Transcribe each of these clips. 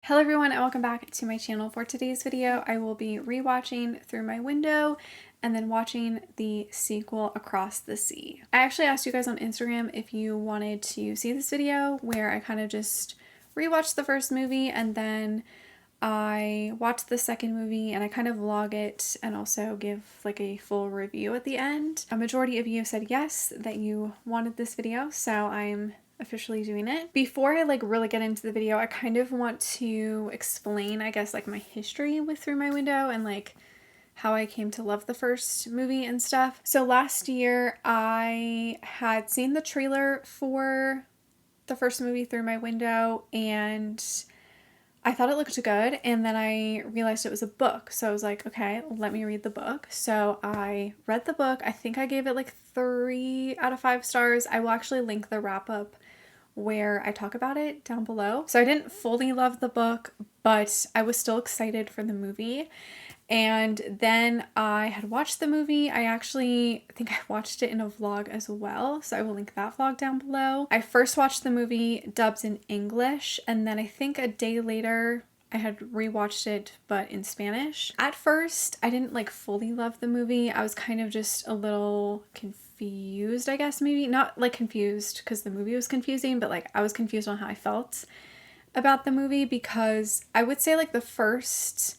Hello everyone and welcome back to my channel. For today's video, I will be rewatching Through My Window and then watching the sequel Across the Sea. I actually asked you guys on Instagram if you wanted to see this video where I kind of just rewatched the first movie and then I watched the second movie and I kind of vlog it and also give like a full review at the end. A majority of you said yes, that you wanted this video, so I'm officially doing it. Before I really get into the video, I kind of want to explain, I guess, like my history with Through My Window and like how I came to love the first movie and stuff. So last year I had seen the trailer for the first movie Through My Window and I thought it looked good, and then I realized it was a book. So I was like, okay, let me read the book. So I read the book. I think I gave it like 3 out of 5 stars. I will actually link the wrap up where I talk about it down below. So I didn't fully love the book, but I was still excited for the movie. And then I had watched the movie. I think I watched it in a vlog as well, so I will link that vlog down below. I first watched the movie dubbed in English, and then I think a day later I had rewatched it but in Spanish. At first, I didn't like fully love the movie. I was kind of just a little confused, I guess, maybe. Not like confused because the movie was confusing, but like I was confused on how I felt about the movie, because I would say like the first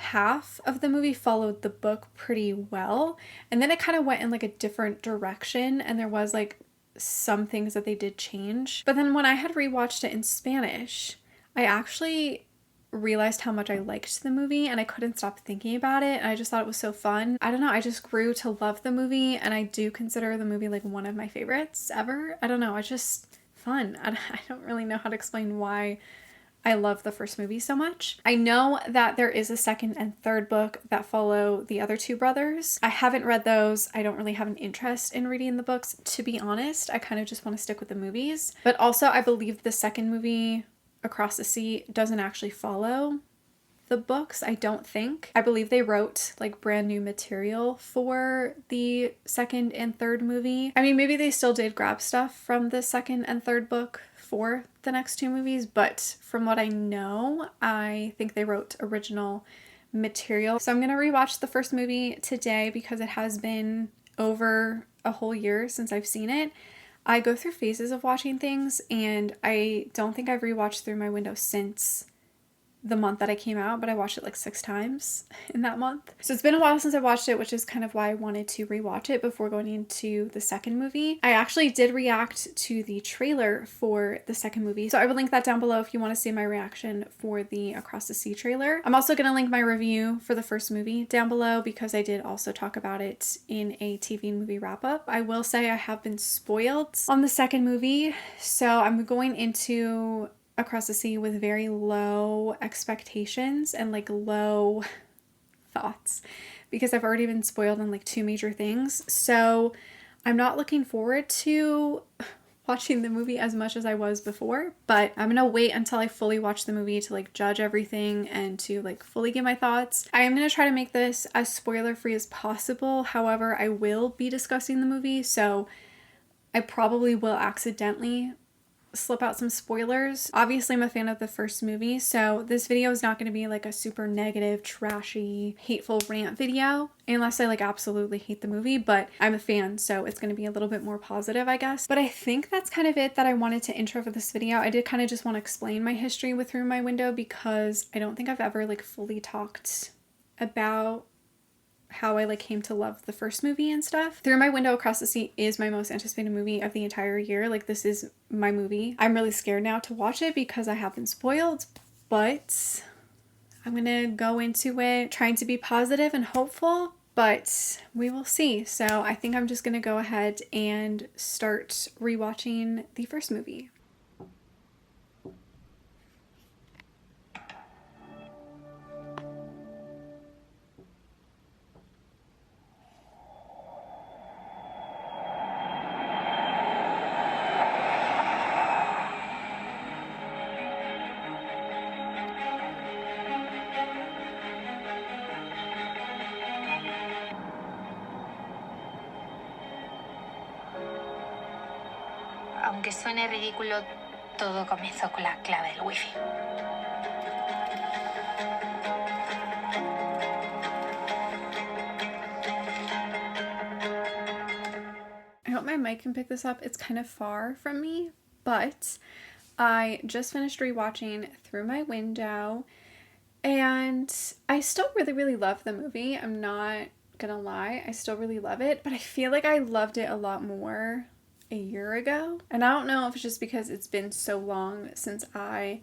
half of the movie followed the book pretty well, and then it kind of went in like a different direction, and there was like some things that they did change. But then when I had rewatched it in Spanish, I actually realized how much I liked the movie and I couldn't stop thinking about it, and I just thought it was so fun. I don't know, I just grew to love the movie, and I do consider the movie like one of my favorites ever. I don't know, it's just fun. I don't really know how to explain why I love the first movie so much. I know that there is a second and third book that follow the other two brothers. I haven't read those. I don't really have an interest in reading the books, to be honest. I kind of just want to stick with the movies. But also, I believe the second movie, Across the Sea, doesn't actually follow the books, I don't think. I believe they wrote like brand new material for the second and third movie. I mean, maybe they still did grab stuff from the second and third book for the next two movies, but from what I know, I think they wrote original material. So I'm gonna rewatch the first movie today because it has been over a whole year since I've seen it. I go through phases of watching things, and I don't think I've rewatched Through My Window since the month that I came out, but I watched it like 6 times in that month. So it's been a while since I watched it, which is kind of why I wanted to rewatch it before going into the second movie. I actually did react to the trailer for the second movie, so I will link that down below if you want to see my reaction for the Across the Sea trailer. I'm also going to link my review for the first movie down below because I did also talk about it in a TV movie wrap-up. I will say I have been spoiled on the second movie, so I'm going into Across the Sea with very low expectations and like low thoughts because I've already been spoiled on like 2 major things. So I'm not looking forward to watching the movie as much as I was before, but I'm gonna wait until I fully watch the movie to like judge everything and to like fully give my thoughts. I am gonna try to make this as spoiler free as possible. However, I will be discussing the movie, so I probably will accidentally slip out some spoilers. Obviously, I'm a fan of the first movie, so this video is not going to be like a super negative, trashy, hateful rant video, unless I like absolutely hate the movie, but I'm a fan, so it's going to be a little bit more positive, I guess. But I think that's kind of it that I wanted to intro for this video. I did kind of just want to explain my history with Through My Window because I don't think I've ever like fully talked about how I like came to love the first movie and stuff. Through My Window Across the Sea is my most anticipated movie of the entire year. Like, this is my movie. I'm really scared now to watch it because I have been spoiled, but I'm gonna go into it trying to be positive and hopeful, but we will see. So I think I'm just gonna go ahead and start rewatching the first movie. Aunque suene ridículo, todo comenzó con la clave del wifi. my mic can pick this up. It's kind of far from me, but I just finished rewatching Through My Window, and I still really love the movie. I'm not gonna lie, I still really love it, but I feel like I loved it a lot more a year ago. And I don't know if it's just because it's been so long since I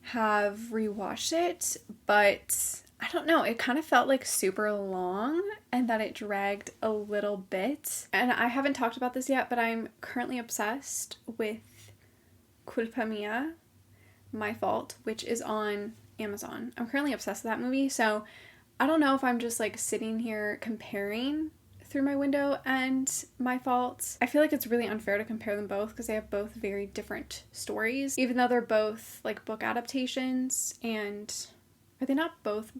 have rewatched it, but I don't know, it kind of felt like super long and that it dragged a little bit. And I haven't talked about this yet, but I'm currently obsessed with Culpa Mia, My Fault, which is on Amazon. I'm currently obsessed with that movie, so I don't know if I'm just like sitting here comparing Through My Window and My Fault. I feel like it's really unfair to compare them both because they have both very different stories, even though they're both like book adaptations. And are they not both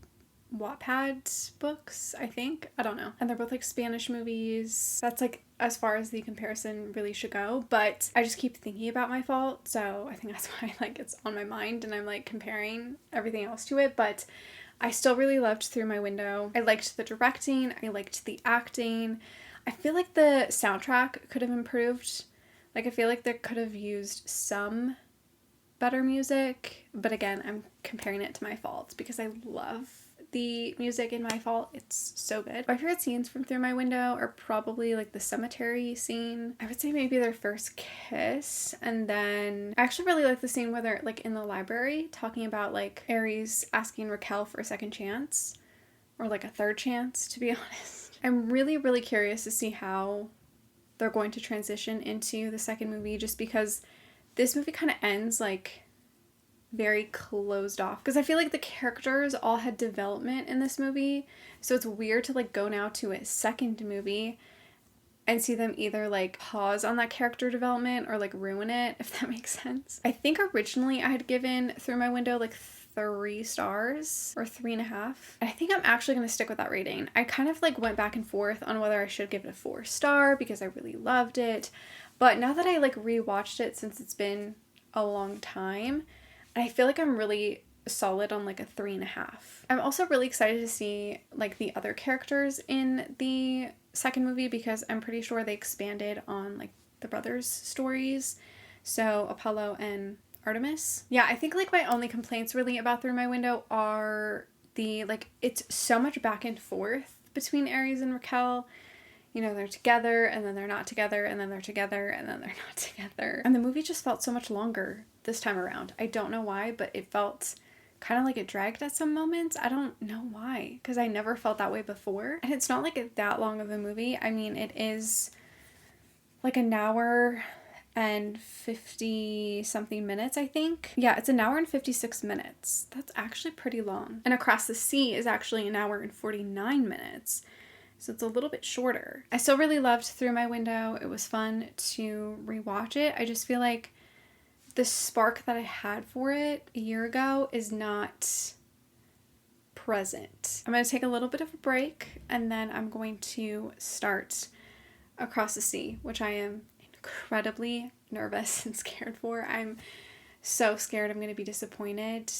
Wattpad books? I think. I don't know. And they're both like Spanish movies. That's like as far as the comparison really should go, but I just keep thinking about My Fault, so I think that's why like it's on my mind and I'm like comparing everything else to it. But I still really loved Through My Window. I liked the directing, I liked the acting. I feel like the soundtrack could have improved. Like I feel like they could have used some better music, but again, I'm comparing it to My Fault because I love the music in My Fault. It's so good. My favorite scenes from Through My Window are probably like the cemetery scene. I would say maybe their first kiss, and then I actually really like the scene where they're like in the library talking about like Aries asking Raquel for a second chance, or like a third chance, to be honest. I'm really curious to see how they're going to transition into the second movie, just because this movie kind of ends like very closed off, because I feel like the characters all had development in this movie, so it's weird to like go now to a second movie and see them either like pause on that character development or like ruin it, if that makes sense. I think originally I had given Through My Window like 3 stars or 3.5. I think I'm actually going to stick with that rating. I kind of like went back and forth on whether I should give it a 4-star because I really loved it, but now that I like rewatched it since it's been a long time, I feel like I'm really solid on like a 3.5. I'm also really excited to see like the other characters in the second movie because I'm pretty sure they expanded on like the brothers' stories. So Apollo and Artemis. Yeah, I think like my only complaints really about Through My Window are the like, it's so much back and forth between Aries and Raquel. You know, they're together and then they're not together and then they're together and then they're not together. And the movie just felt so much longer this time around. I don't know why, but it felt kind of like it dragged at some moments. I don't know why, because I never felt that way before. And it's not like that long of a movie. I mean, it is like an hour and 50 something minutes, I think. Yeah, it's an hour and 56 minutes. That's actually pretty long. And Across the Sea is actually an hour and 49 minutes. So it's a little bit shorter. I still really loved Through My Window. It was fun to rewatch it. I just feel like the spark that I had for it a year ago is not present. I'm going to take a little bit of a break and then I'm going to start Across the Sea, which I am incredibly nervous and scared for. I'm so scared I'm going to be disappointed.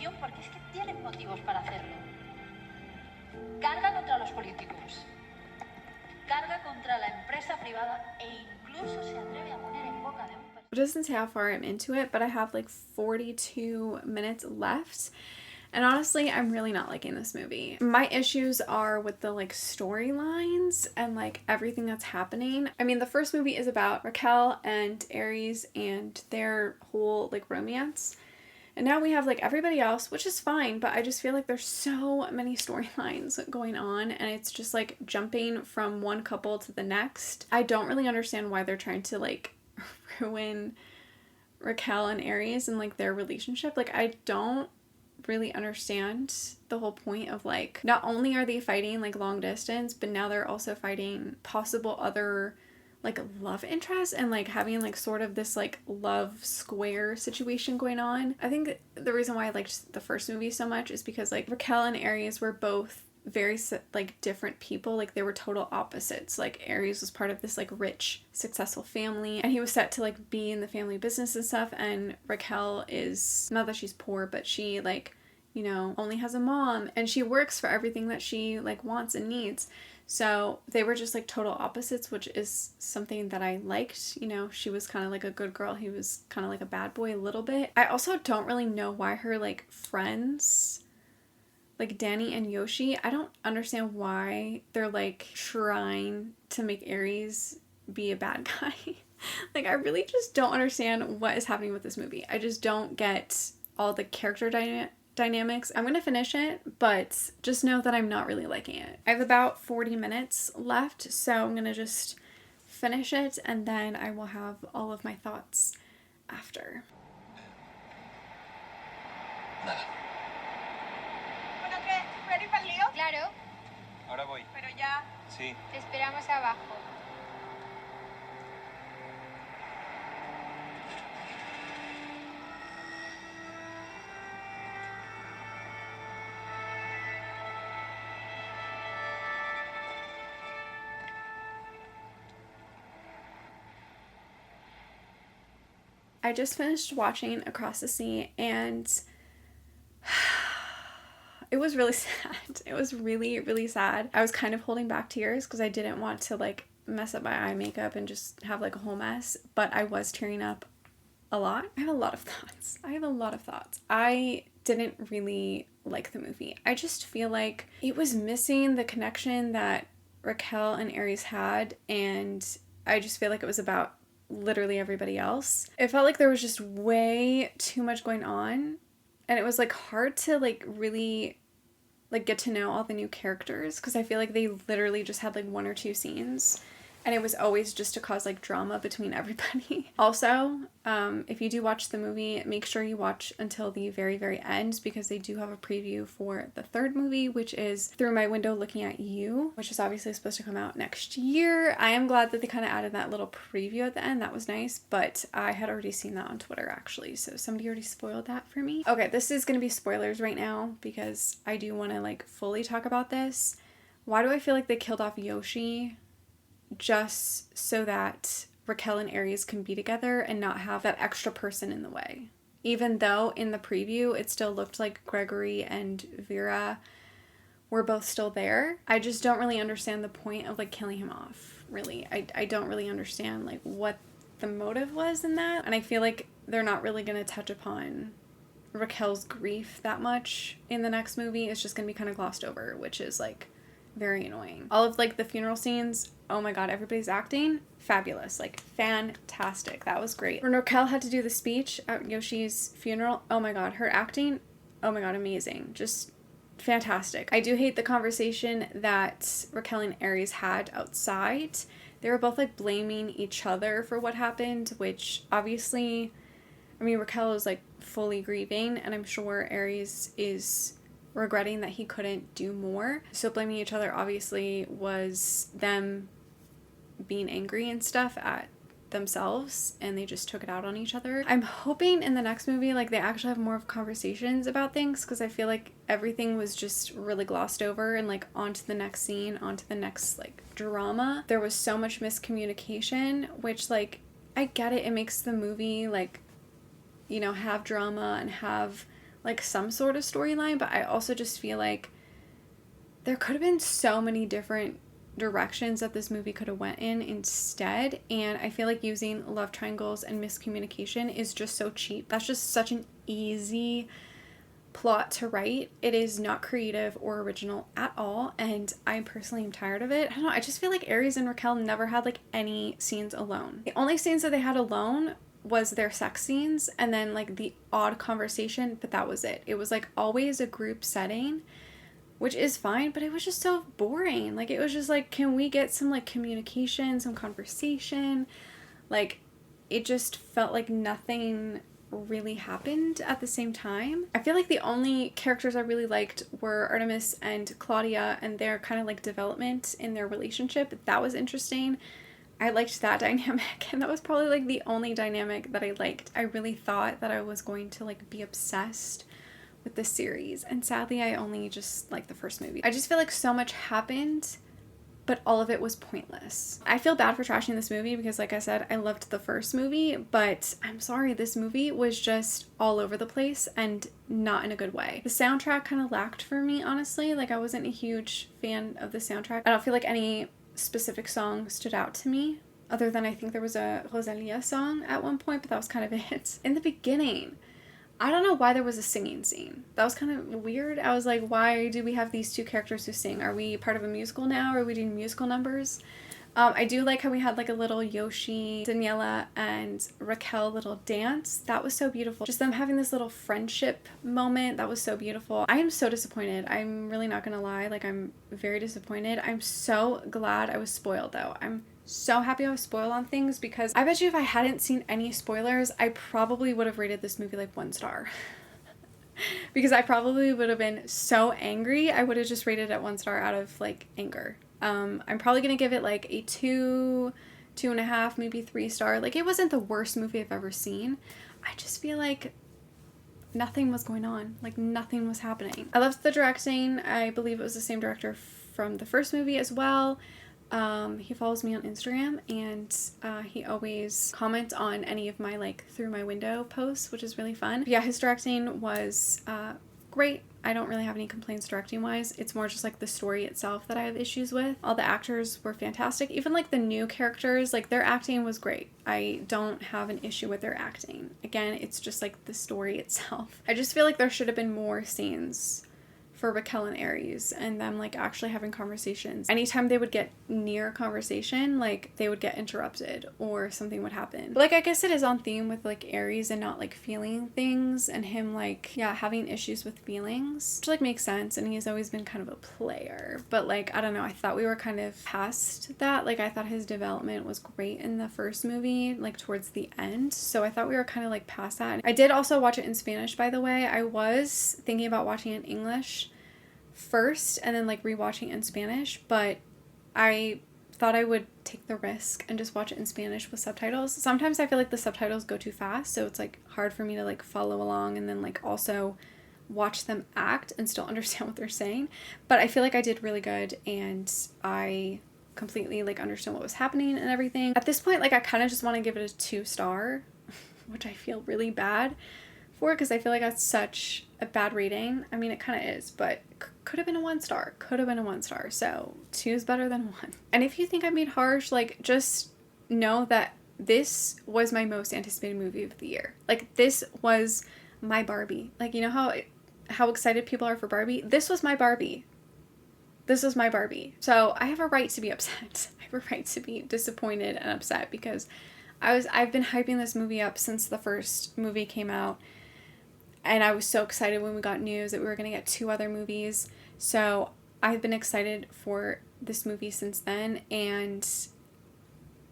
oposición porque es que tienen motivos para hacerlo. Carga contra los políticos, carga contra la empresa privada e incluso se atreve a poner en boca de un... It doesn't say how far I'm into it, but I have like 42 minutes left. And honestly, I'm really not liking this movie. My issues are with the like storylines and like everything that's happening. I mean, the first movie is about Raquel and Aries and their whole like romance. And now we have like everybody else, which is fine, but I just feel like there's so many storylines going on and it's just like jumping from one couple to the next. I don't really understand why they're trying to like ruin Raquel and Aries and like their relationship. Like, I don't really understand the whole point of like, not only are they fighting like long distance, but now they're also fighting possible other like love interests and like having like sort of this like love square situation going on. I think the reason why I liked the first movie so much is because like Raquel and Aries were both very like different people. Like they were total opposites. Like Aries was part of this like rich successful family and he was set to like be in the family business and stuff, and Raquel is not that she's poor, but she like, you know, only has a mom and she works for everything that she like wants and needs. So they were just like total opposites, which is something that I liked. You know, she was kind of like a good girl, he was kind of like a bad boy a little bit. I also don't really know why her like friends, like Danny and Yoshi, I don't understand why they're like trying to make Aries be a bad guy. Like, I really just don't understand what is happening with this movie. I just don't get all the character dynamics. I'm gonna finish it, but just know that I'm not really liking it. I have about 40 minutes left, so I'm gonna just finish it and then I will have all of my thoughts after. Nada. ¿Ready para el lío? Claro. Ahora voy. Pero ya. Sí. Te esperamos abajo. I just finished watching Across the Sea and it was really sad. It was really, really sad. I was kind of holding back tears because I didn't want to like mess up my eye makeup and just have like a whole mess, but I was tearing up a lot. I have a lot of thoughts. I didn't really like the movie. I just feel like it was missing the connection that Raquel and Aries had, and I just feel like it was about literally everybody else. It felt like there was just way too much going on, and it was like hard to like really like get to know all the new characters because I feel like they literally just had like one or two scenes and it was always just to cause like drama between everybody. Also, if you do watch the movie, make sure you watch until the very, very end because they do have a preview for the third movie, which is Through My Window Looking at You, which is obviously supposed to come out next year. I am glad that they kind of added that little preview at the end. That was nice, but I had already seen that on Twitter actually, so somebody already spoiled that for me. Okay, this is going to be spoilers right now because I do want to like fully talk about this. Why do I feel like they killed off Yoshi just so that Raquel and Aries can be together and not have that extra person in the way? Even though in the preview it still looked like Gregory and Vera were both still there. I just don't really understand the point of like killing him off, really. I don't really understand like what the motive was in that. And I feel like they're not really going to touch upon Raquel's grief that much in the next movie. It's just going to be kind of glossed over, which is like very annoying. All of like the funeral scenes, oh my god, everybody's acting fabulous, like fantastic. That was great. When Raquel had to do the speech at Yoshi's funeral, oh my god, her acting, oh my god, amazing, just fantastic. I do hate the conversation that Raquel and Aries had outside. They were both like blaming each other for what happened, which obviously, I mean, Raquel is like fully grieving and I'm sure Aries is regretting that he couldn't do more. So blaming each other obviously was them being angry and stuff at themselves and they just took it out on each other. I'm hoping in the next movie like they actually have more of conversations about things because I feel like everything was just really glossed over and like on to the next scene, on to the next like drama. There was so much miscommunication, which like I get it, it makes the movie like, you know, have drama and have like some sort of storyline, but I also just feel like there could have been so many different directions that this movie could have went in instead, and I feel like using love triangles and miscommunication is just so cheap. That's just such an easy plot to write. It is not creative or original at all, and I personally am tired of it. I don't know, I just feel like Aries and Raquel never had like any scenes alone. The only scenes that they had alone was their sex scenes and then like the odd conversation, but that was it. It was like always a group setting, which is fine, but it was just so boring. Like, it was just like, can we get some like communication, some conversation? Like, it just felt like nothing really happened at the same time. I feel like the only characters I really liked were Artemis and Claudia and their kind of like development in their relationship. That was interesting. I liked that dynamic, and that was probably like the only dynamic that I liked. I really thought that I was going to like be obsessed with the series, and sadly I only just liked the first movie. I just feel like so much happened, but all of it was pointless. I feel bad for trashing this movie because, like I said, I loved the first movie, but I'm sorry, this movie was just all over the place and not in a good way. The soundtrack kind of lacked for me, honestly. Like, I wasn't a huge fan of the soundtrack. I don't feel like any specific song stood out to me, other than I think there was a Rosalia song at one point, but that was kind of it. In the beginning, I don't know why there was a singing scene. That was kind of weird. I was like, why do we have these two characters who sing? Are we part of a musical now? Are we doing musical numbers? I do like how we had like a little Yoshi, Daniela, and Raquel little dance. That was so beautiful. Just them having this little friendship moment. That was so beautiful. I am so disappointed. I'm really not gonna lie. Like, I'm very disappointed. I'm so glad I was spoiled though. I'm so happy I was spoiled on things, because I bet you if I hadn't seen any spoilers, I probably would have rated this movie like 1 star. Because I probably would have been so angry. I would have just rated it 1 star out of like anger. I'm probably gonna give it like a 2, 2.5, maybe 3 star. Like, it wasn't the worst movie I've ever seen. I just feel like nothing was going on. Like, nothing was happening. I loved the directing. I believe it was the same director from the first movie as well. He follows me on Instagram, and he always comments on any of my like through my window posts, which is really fun. But yeah, his directing was great. I don't really have any complaints directing wise. It's more just like the story itself that I have issues with. All the actors were fantastic. Even like the new characters, like their acting was great. I don't have an issue with their acting. Again, it's just like the story itself. I just feel like there should have been more scenes for Raquel and Aries and them like actually having conversations. Anytime they would get near a conversation, like they would get interrupted or something would happen. But like, I guess it is on theme with like Aries and not like feeling things, and him like, yeah, having issues with feelings, which like makes sense, and he's always been kind of a player. But like, I don't know, I thought we were kind of past that. Like, I thought his development was great in the first movie, like towards the end, so I thought we were kind of like past that. I did also watch it in Spanish, by the way. I was thinking about watching it in English first and then like rewatching in Spanish, but I thought I would take the risk and just watch it in Spanish with subtitles. Sometimes I feel like the subtitles go too fast, so it's like hard for me to like follow along and then like also watch them act and still understand what they're saying. But I feel like I did really good, and I completely like understood what was happening and everything. At this point, like, I kind of just want to give it a 2 star, which I feel really bad for, because I feel like that's such a bad rating. I mean, it kind of is, but could have been a 1 star. Could have been a 1 star. So 2 is better than 1. And if you think I'm being harsh, like, just know that this was my most anticipated movie of the year. Like, this was my Barbie. Like, you know how excited people are for Barbie? This was my Barbie. This was my Barbie. So I have a right to be upset. I have a right to be disappointed and upset, because I've been hyping this movie up since the first movie came out. And I was so excited when we got news that we were going to get 2 other movies. So I've been excited for this movie since then, and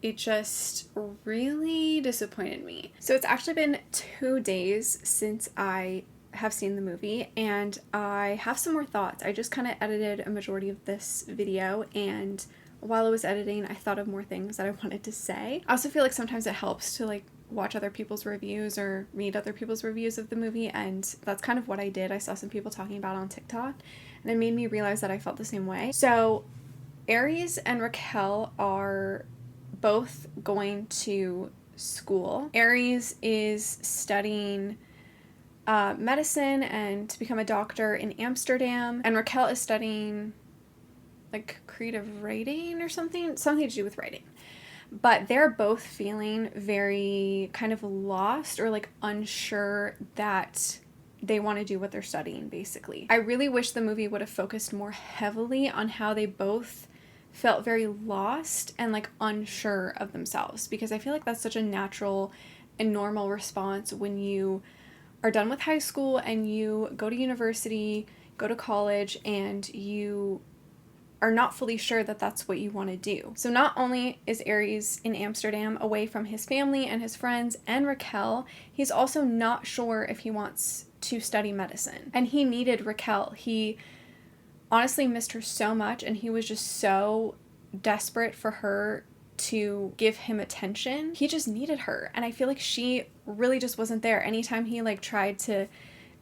it just really disappointed me. So it's actually been 2 days since I have seen the movie, and I have some more thoughts. I just kind of edited a majority of this video, and while I was editing, I thought of more things that I wanted to say. I also feel like sometimes it helps to like watch other people's reviews or read other people's reviews of the movie, and that's kind of what I did. I saw some people talking about it on TikTok, and it made me realize that I felt the same way. So Aries and Raquel are both going to school. Aries is studying medicine and to become a doctor in Amsterdam. And Raquel is studying like creative writing or something to do with writing. But they're both feeling very kind of lost or like unsure that they want to do what they're studying, basically. I really wish the movie would have focused more heavily on how they both felt very lost and like unsure of themselves, because I feel like that's such a natural and normal response when you are done with high school and you go to university, go to college, and you are not fully sure that that's what you want to do. So not only is Aries in Amsterdam away from his family and his friends and Raquel, he's also not sure if he wants to study medicine. And he needed Raquel. He honestly missed her so much, and he was just so desperate for her to give him attention. He just needed her, and I feel like she really just wasn't there. Anytime he like tried to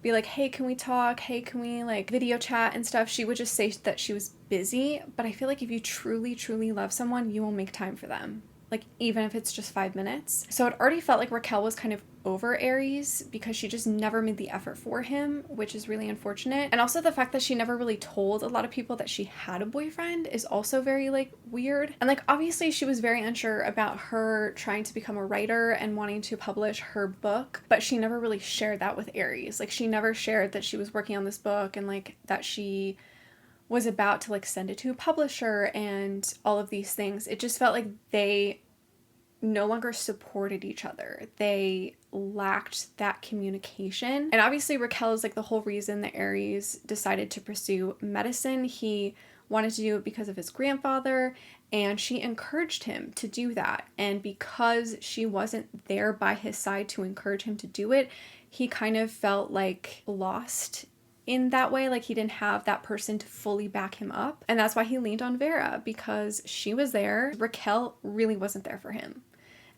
be like, hey, can we talk? Hey, can we like video chat and stuff? She would just say that she was busy. But I feel like if you truly, truly love someone, you will make time for them. Like, even if it's just 5 minutes. So it already felt like Raquel was kind of over Aries because she just never made the effort for him, which is really unfortunate. And also the fact that she never really told a lot of people that she had a boyfriend is also very like weird. And like obviously she was very unsure about her trying to become a writer and wanting to publish her book, but she never really shared that with Aries. Like she never shared that she was working on this book and like that she was about to like send it to a publisher and all of these things. It just felt like they no longer supported each other. They lacked that communication. And obviously Raquel is like the whole reason that Aries decided to pursue medicine. He wanted to do it because of his grandfather, and she encouraged him to do that. And because she wasn't there by his side to encourage him to do it, he kind of felt like lost in that way. Like he didn't have that person to fully back him up. And that's why he leaned on Vera, because she was there. Raquel really wasn't there for him.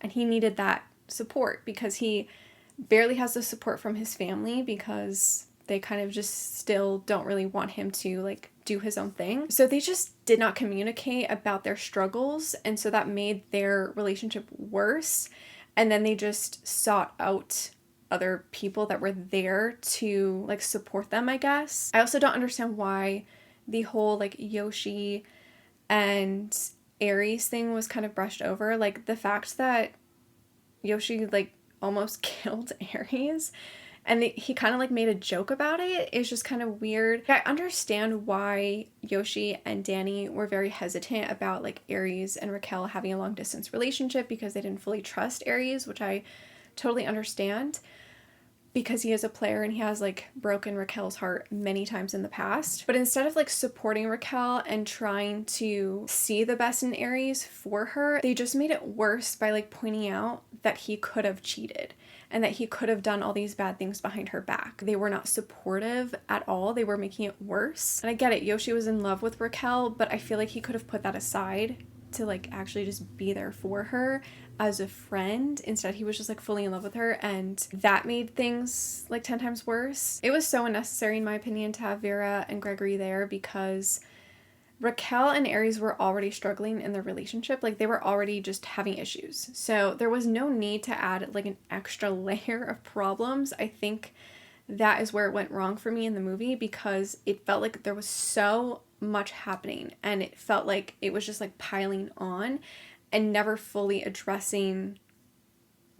And he needed that support because he barely has the support from his family because they kind of just still don't really want him to like do his own thing. So they just did not communicate about their struggles. And so that made their relationship worse. And then they just sought out other people that were there to like support them, I guess. I also don't understand why the whole like Yoshi and Aries thing was kind of brushed over. Like the fact that Yoshi like almost killed Aries and he kind of like made a joke about it is just kind of weird. I understand why Yoshi and Danny were very hesitant about like Aries and Raquel having a long distance relationship because they didn't fully trust Aries, which I totally understand, because he is a player and he has like broken Raquel's heart many times in the past. But instead of like supporting Raquel and trying to see the best in Aries for her, they just made it worse by like pointing out that he could have cheated and that he could have done all these bad things behind her back. They were not supportive at all. They were making it worse. And I get it, Yoshi was in love with Raquel, but I feel like he could have put that aside to like actually just be there for her as a friend. Instead, he was just like fully in love with her, and that made things like 10 times worse. It was so unnecessary in my opinion to have Vera and Gregory there because Raquel and Aries were already struggling in their relationship. Like they were already just having issues. So there was no need to add like an extra layer of problems. I think that is where it went wrong for me in the movie because it felt like there was so much happening and it felt like it was just like piling on and never fully addressing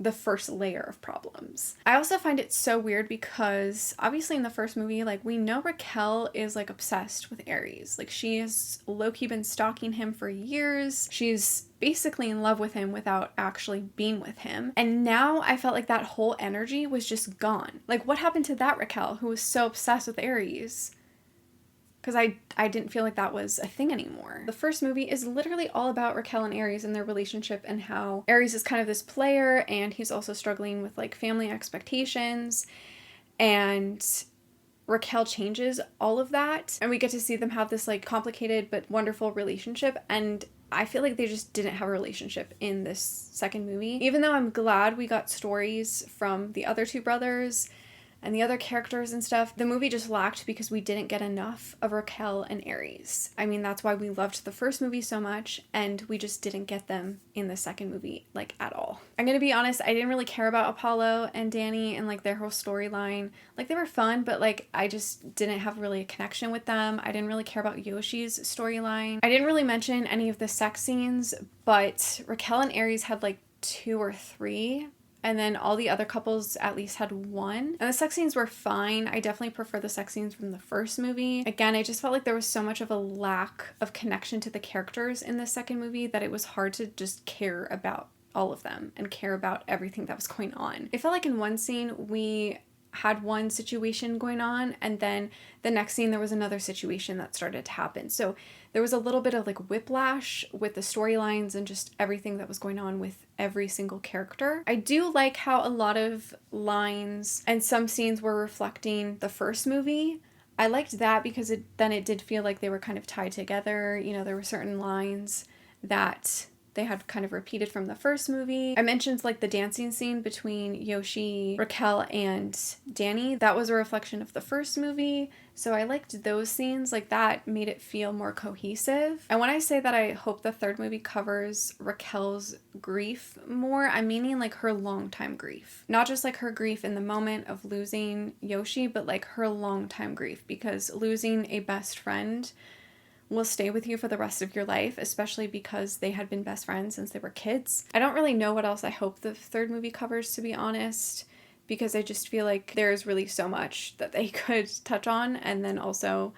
the first layer of problems. I also find it so weird because obviously in the first movie, like we know Raquel is like obsessed with Aries. Like she has low-key been stalking him for years. She's basically in love with him without actually being with him. And now I felt like that whole energy was just gone. Like what happened to that Raquel who was so obsessed with Aries? Because I didn't feel like that was a thing anymore. The first movie is literally all about Raquel and Aries and their relationship and how Aries is kind of this player and he's also struggling with like family expectations, and Raquel changes all of that and we get to see them have this like complicated but wonderful relationship. And I feel like they just didn't have a relationship in this second movie. Even though I'm glad we got stories from the other two brothers and the other characters and stuff, the movie just lacked because we didn't get enough of Raquel and Ares. I mean, that's why we loved the first movie so much, and we just didn't get them in the second movie, like, at all. I'm gonna be honest, I didn't really care about Apollo and Danny and, like, their whole storyline. Like, they were fun, but, like, I just didn't have really a connection with them. I didn't really care about Yoshi's storyline. I didn't really mention any of the sex scenes, but Raquel and Ares had, like, 2 or 3. And then all the other couples at least had 1. And the sex scenes were fine. I definitely prefer the sex scenes from the first movie. Again, I just felt like there was so much of a lack of connection to the characters in the second movie that it was hard to just care about all of them and care about everything that was going on. It felt like in one scene we had one situation going on, and then the next scene there was another situation that started to happen. So there was a little bit of like whiplash with the storylines and just everything that was going on with every single character. I do like how a lot of lines and some scenes were reflecting the first movie. I liked that because it did feel like they were kind of tied together. You know, there were certain lines that they had kind of repeated from the first movie. I mentioned like the dancing scene between Yoshi, Raquel, and Danny. That was a reflection of the first movie. So I liked those scenes. Like, that made it feel more cohesive. And when I say that I hope the third movie covers Raquel's grief more, I'm meaning like her long-time grief. Not just like her grief in the moment of losing Yoshi, but like her long-time grief, because losing a best friend will stay with you for the rest of your life, especially because they had been best friends since they were kids. I don't really know what else I hope the third movie covers, to be honest, because I just feel like there's really so much that they could touch on, and then also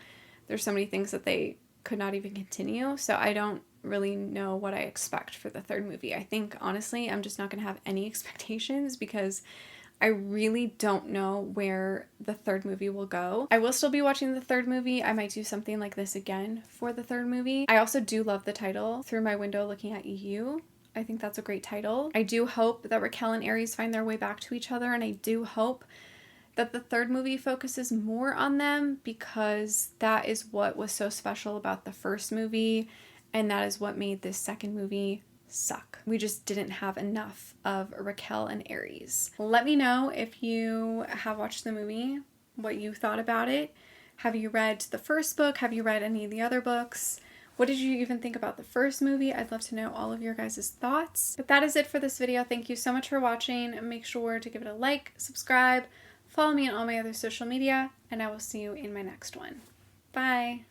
there's so many things that they could not even continue. So I don't really know what I expect for the third movie. I think, honestly, I'm just not going to have any expectations because I really don't know where the third movie will go. I will still be watching the third movie. I might do something like this again for the third movie. I also do love the title, Through My Window Looking at You. I think that's a great title. I do hope that Raquel and Ares find their way back to each other, and I do hope that the third movie focuses more on them, because that is what was so special about the first movie, and that is what made this second movie suck. We just didn't have enough of Raquel and Ares. Let me know if you have watched the movie, what you thought about it. Have you read the first book? Have you read any of the other books? What did you even think about the first movie? I'd love to know all of your guys' thoughts. But that is it for this video. Thank you so much for watching. Make sure to give it a like, subscribe, follow me on all my other social media, and I will see you in my next one. Bye!